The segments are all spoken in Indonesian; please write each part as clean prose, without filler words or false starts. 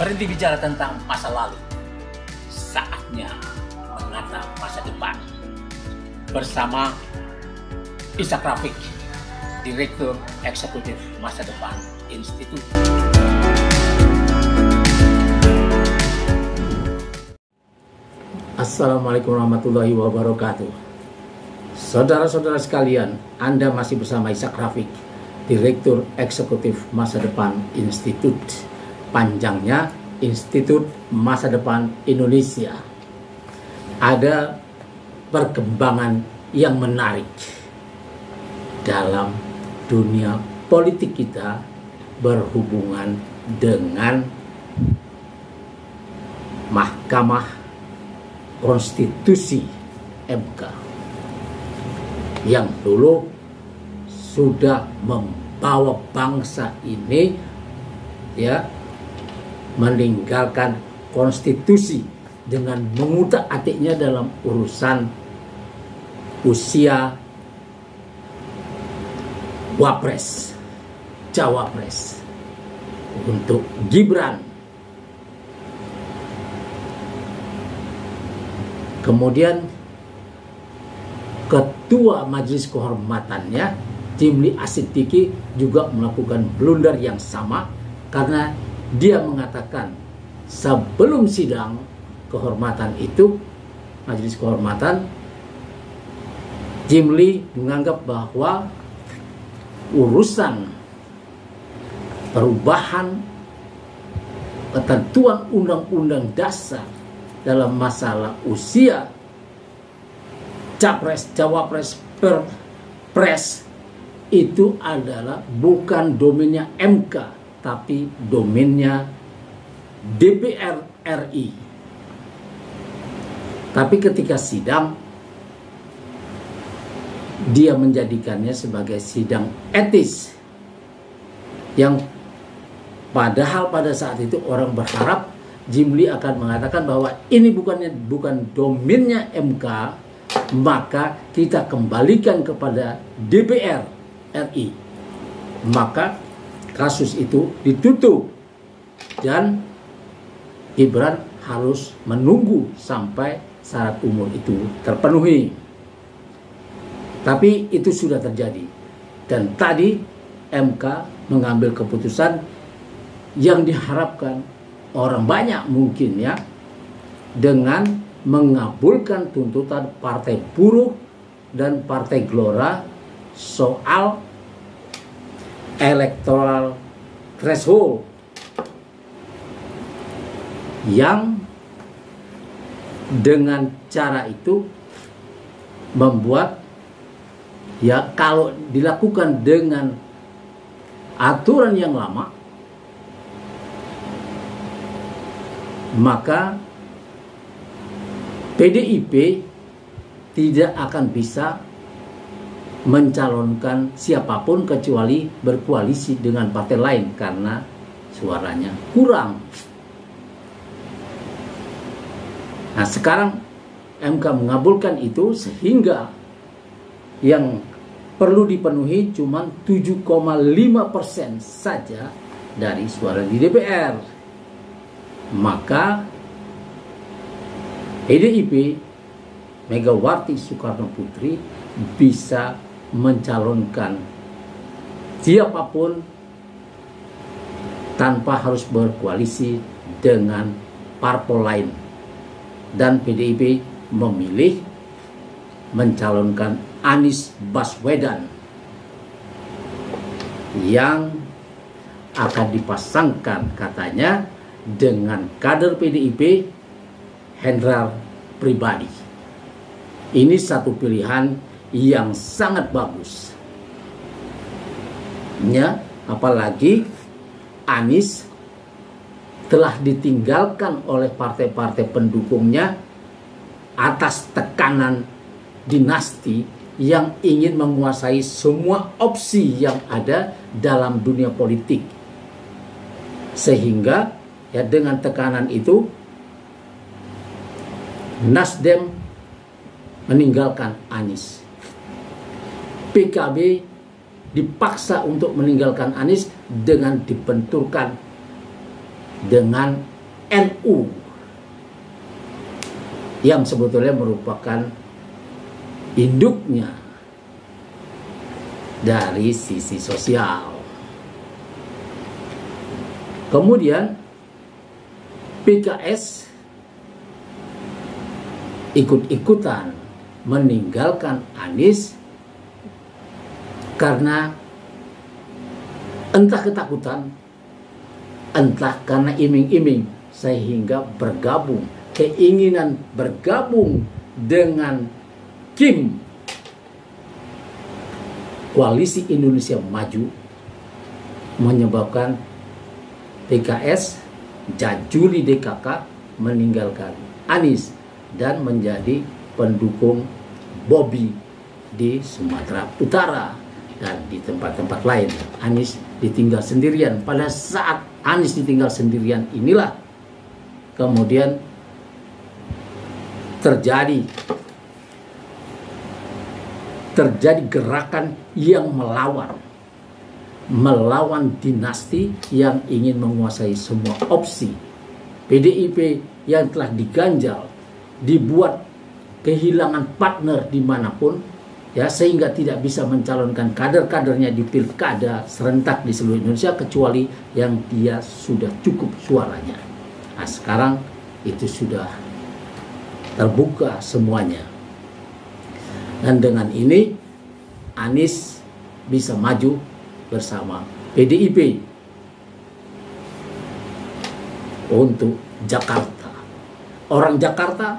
Berhenti bicara tentang masa lalu. Saatnya menatap masa depan. Bersama Ishak Rafiq, Direktur Eksekutif Masa Depan Institut. Assalamualaikum warahmatullahi wabarakatuh. Saudara-saudara sekalian, Anda masih bersama Ishak Rafiq, Direktur Eksekutif Masa Depan Institut. Panjangnya Institut Masa Depan Indonesia. Ada perkembangan yang menarik dalam dunia politik kita berhubungan dengan Mahkamah Konstitusi MK yang dulu sudah membawa bangsa ini meninggalkan konstitusi dengan mengutak-atiknya dalam urusan usia Wapres, Cawapres untuk Gibran. Kemudian Ketua Majelis Kehormatannya Jimli Asyidiki juga melakukan blunder yang sama, karena dia mengatakan sebelum sidang kehormatan itu, Majelis Kehormatan, Jimli menganggap bahwa urusan perubahan ketentuan Undang-Undang Dasar dalam masalah usia Capres, Cawapres, Perpres itu adalah bukan domainnya MK, tapi domainnya DPR RI. Tapi ketika sidang, dia menjadikannya sebagai sidang etis, yang padahal pada saat itu orang berharap Jimli akan mengatakan bahwa ini bukan domainnya MK, maka kita kembalikan kepada DPR RI. Maka kasus itu ditutup dan Gibran harus menunggu sampai syarat umur itu terpenuhi. Tapi itu sudah terjadi, dan tadi MK mengambil keputusan yang diharapkan orang banyak mungkin dengan mengabulkan tuntutan Partai Buruh dan Partai Gelora soal electoral threshold, yang dengan cara itu membuat kalau dilakukan dengan aturan yang lama, maka PDIP tidak akan bisa mencalonkan siapapun kecuali berkoalisi dengan partai lain karena suaranya kurang. Nah, sekarang MK mengabulkan itu sehingga yang perlu dipenuhi cuma 7,5% saja dari suara di DPR. Maka PDIP Megawati Soekarno Putri bisa mencalonkan siapapun tanpa harus berkoalisi dengan parpol lain, dan PDIP memilih mencalonkan Anies Baswedan yang akan dipasangkan katanya dengan kader PDIP Hendrar Pribadi. Ini satu pilihan yang sangat bagus. Apalagi Anies telah ditinggalkan oleh partai-partai pendukungnya atas tekanan dinasti yang ingin menguasai semua opsi yang ada dalam dunia politik. Sehingga dengan tekanan itu Nasdem meninggalkan Anies. PKB dipaksa untuk meninggalkan Anies dengan dibenturkan dengan NU yang sebetulnya merupakan induknya dari sisi sosial. Kemudian PKS ikut-ikutan meninggalkan Anies karena entah ketakutan, entah karena iming-iming, sehingga bergabung, keinginan bergabung dengan Kim, Koalisi Indonesia Maju, menyebabkan PKS, Jajuli DKK meninggalkan Anies dan menjadi pendukung Bobi di Sumatera Utara dan di tempat-tempat lain. Anies ditinggal sendirian. Pada saat Anies ditinggal sendirian inilah kemudian terjadi gerakan yang melawan dinasti yang ingin menguasai semua opsi. PDIP yang telah diganjal, dibuat kehilangan partner dimanapun, ya, sehingga tidak bisa mencalonkan kader-kadernya di pilkada serentak di seluruh Indonesia kecuali yang dia sudah cukup suaranya. Nah, sekarang itu sudah terbuka semuanya. Dan dengan ini Anies bisa maju bersama PDIP untuk Jakarta. Orang Jakarta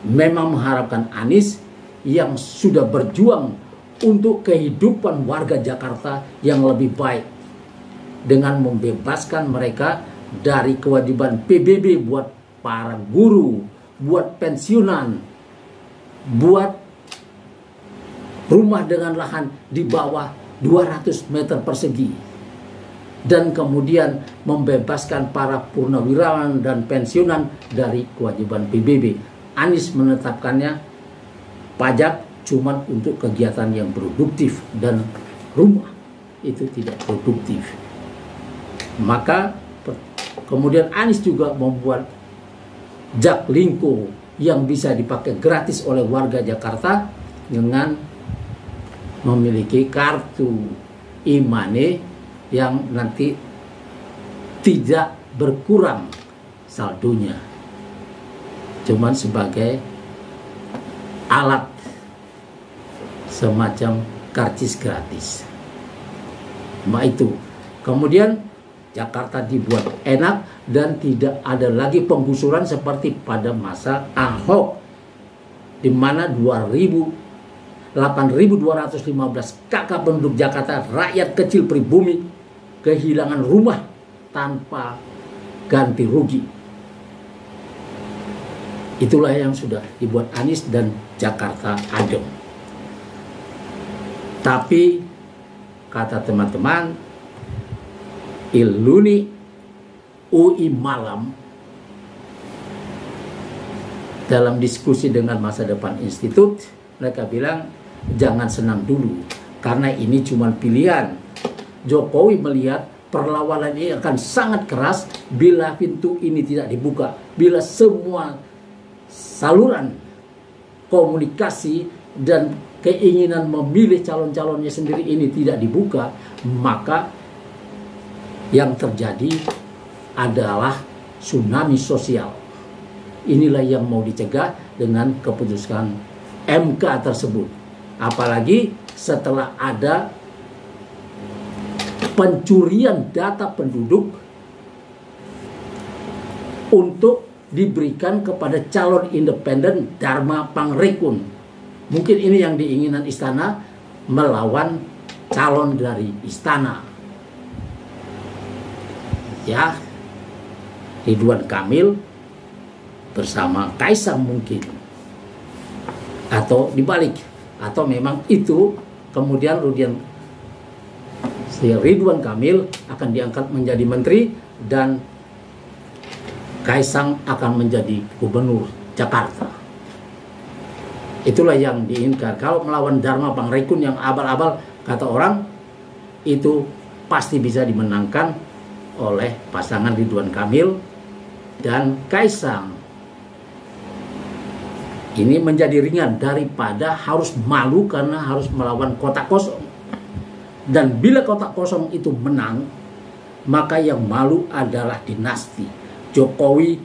memang mengharapkan Anies yang sudah berjuang untuk kehidupan warga Jakarta yang lebih baik dengan membebaskan mereka dari kewajiban PBB buat para guru, buat pensiunan, buat rumah dengan lahan di bawah 200 meter persegi, dan kemudian membebaskan para purnawirawan dan pensiunan dari kewajiban PBB. Anies menetapkannya pajak cuma untuk kegiatan yang produktif dan rumah itu tidak produktif. Maka kemudian Anies juga membuat Jaklingko yang bisa dipakai gratis oleh warga Jakarta dengan memiliki kartu e-money yang nanti tidak berkurang saldonya, cuman sebagai alat semacam karcis gratis. Itu kemudian Jakarta dibuat enak dan tidak ada lagi penggusuran seperti pada masa Ahok, di mana 8.215 kakak penduduk Jakarta, rakyat kecil pribumi, kehilangan rumah tanpa ganti rugi. Itulah yang sudah dibuat Anies dan Jakarta adem. Tapi kata teman-teman Iluni UI Malam dalam diskusi dengan Masa Depan Institut, mereka bilang jangan senang dulu karena ini cuma pilihan. Jokowi melihat perlawanan ini akan sangat keras bila pintu ini tidak dibuka, bila semua saluran komunikasi dan keinginan memilih calon-calonnya sendiri ini tidak dibuka, maka yang terjadi adalah tsunami sosial. Inilah yang mau dicegah dengan keputusan MK tersebut. Apalagi setelah ada pencurian data penduduk untuk diberikan kepada calon independen Dharma Pangrekun. Mungkin ini yang diinginkan istana, melawan calon dari istana. Ya, Ridwan Kamil bersama Kaisang mungkin, atau dibalik, atau memang itu kemudian Ridwan Kamil akan diangkat menjadi menteri dan Kaisang akan menjadi gubernur Jakarta. Itulah yang diinginkan. Kalau melawan Dharma Pangrekun yang abal-abal, kata orang, itu pasti bisa dimenangkan oleh pasangan Ridwan Kamil dan Kaisang ini menjadi ringan daripada harus malu karena harus melawan kotak kosong. Dan bila kotak kosong itu menang, maka yang malu adalah dinasti Jokowi,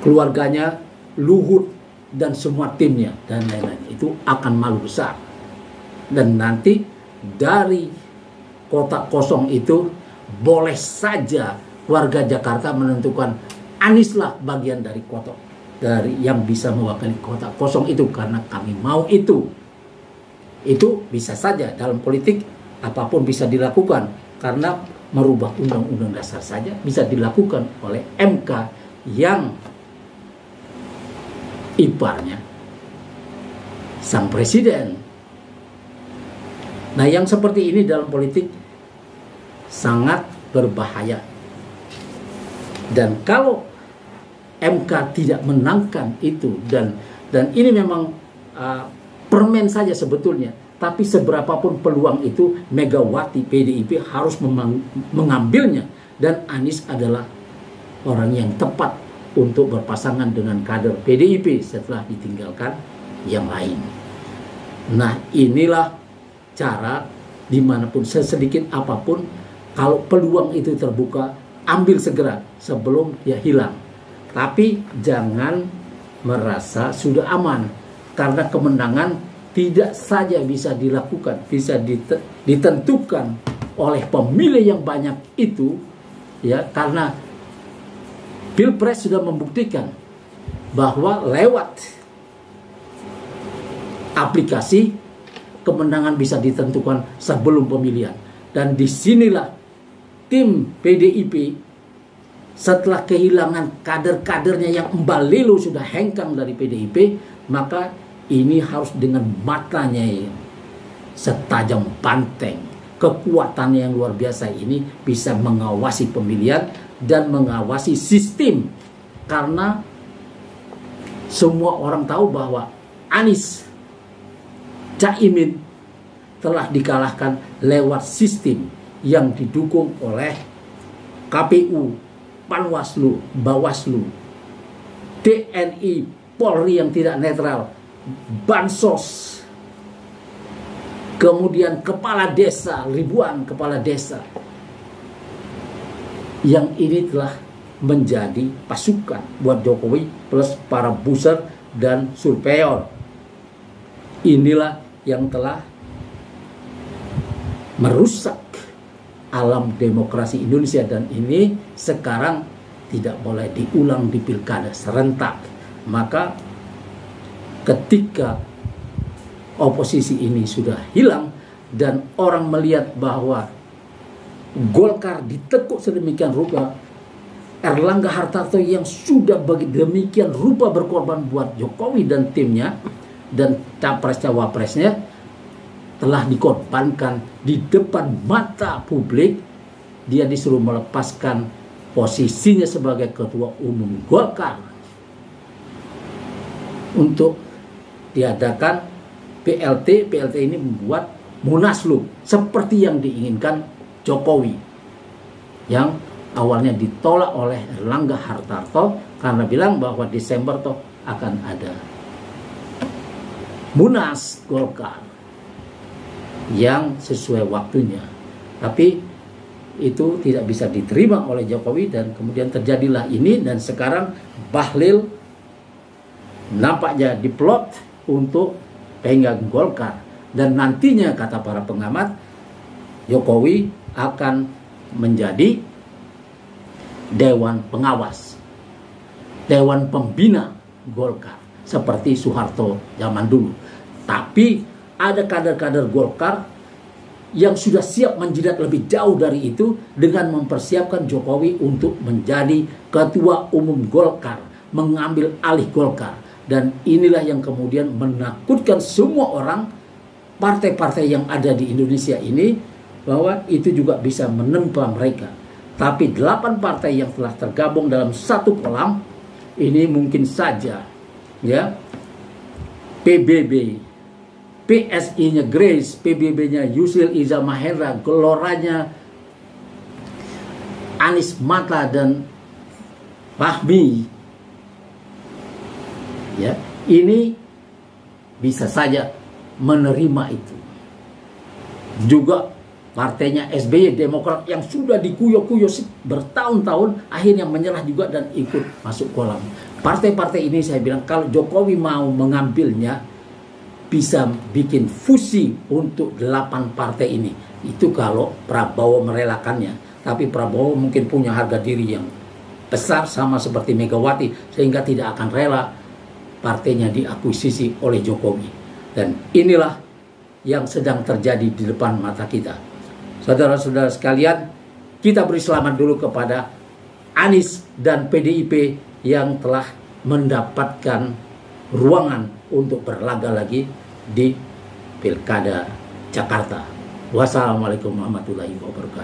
keluarganya, Luhut, dan semua timnya dan lain-lain. Itu akan malu besar. Dan nanti dari kotak kosong itu boleh saja warga Jakarta menentukan Anieslah bagian dari kotak dari yang bisa mewakili kotak kosong itu karena kami mau itu. Itu bisa saja dalam politik apapun bisa dilakukan karena merubah undang-undang dasar saja bisa dilakukan oleh MK yang iparnya sang presiden. Nah, yang seperti ini dalam politik sangat berbahaya. Dan kalau MK tidak menangkan itu dan ini memang permen saja sebetulnya, tapi seberapapun peluang itu Megawati PDIP harus mengambilnya dan Anies adalah orang yang tepat untuk berpasangan dengan kader PDIP setelah ditinggalkan yang lain. Nah, inilah cara dimanapun sesedikit apapun kalau peluang itu terbuka ambil segera sebelum dia hilang. Tapi jangan merasa sudah aman karena kemenangan tidak saja bisa dilakukan, bisa ditentukan oleh pemilih yang banyak itu ya, karena Pilpres sudah membuktikan bahwa lewat aplikasi kemenangan bisa ditentukan sebelum pemilihan. Dan disinilah tim PDIP setelah kehilangan kader-kadernya yang embalilu sudah hengkang dari PDIP, maka ini harus dengan matanya yang setajam banteng. Kekuatannya yang luar biasa ini bisa mengawasi pemilihan dan mengawasi sistem. Karena semua orang tahu bahwa Anies Caimin telah dikalahkan lewat sistem yang didukung oleh KPU, Panwaslu, Bawaslu, TNI, Polri yang tidak netral, Bansos, kemudian kepala desa, ribuan kepala desa. Yang ini telah menjadi pasukan buat Jokowi plus para buzzer dan surveyor. Inilah yang telah merusak alam demokrasi Indonesia dan ini sekarang tidak boleh diulang di pilkada serentak. Maka ketika oposisi ini sudah hilang dan orang melihat bahwa Golkar ditekuk sedemikian rupa, Erlangga Hartarto yang sudah demikian rupa berkorban buat Jokowi dan timnya dan capres-cawapresnya telah dikorbankan di depan mata publik, dia disuruh melepaskan posisinya sebagai ketua umum Golkar untuk diadakan PLT. PLT ini membuat Munaslup seperti yang diinginkan Jokowi yang awalnya ditolak oleh Erlangga Hartarto karena bilang bahwa Desember toh akan ada Munas Golkar yang sesuai waktunya. Tapi itu tidak bisa diterima oleh Jokowi dan kemudian terjadilah ini dan sekarang Bahlil nampaknya diplot untuk pegang Golkar dan nantinya kata para pengamat Jokowi akan menjadi dewan pengawas, dewan pembina Golkar seperti Soeharto zaman dulu. Tapi ada kader-kader Golkar yang sudah siap menjilat lebih jauh dari itu dengan mempersiapkan Jokowi untuk menjadi ketua umum Golkar, mengambil alih Golkar. Dan inilah yang kemudian menakutkan semua orang, partai-partai yang ada di Indonesia ini, bahwa itu juga bisa menempa mereka. Tapi 8 partai yang telah tergabung dalam satu kolam, ini mungkin saja ya PBB, PSI-nya Grace, PBB-nya Yusril Iza Mahendra, Geloranya Anies Mata dan Fahmi, ya, ini bisa saja menerima itu. Juga partainya SBY Demokrat yang sudah dikuyok-kuyok bertahun-tahun akhirnya menyerah juga dan ikut masuk kolam. Partai-partai ini saya bilang kalau Jokowi mau mengambilnya bisa bikin fusi untuk 8 partai ini. Itu kalau Prabowo merelakannya. Tapi Prabowo mungkin punya harga diri yang besar sama seperti Megawati sehingga tidak akan rela partainya diakuisisi oleh Jokowi. Dan inilah yang sedang terjadi di depan mata kita. Saudara-saudara sekalian, kita beri selamat dulu kepada Anies dan PDIP yang telah mendapatkan ruangan untuk berlaga lagi di Pilkada Jakarta. Wassalamualaikum warahmatullahi wabarakatuh.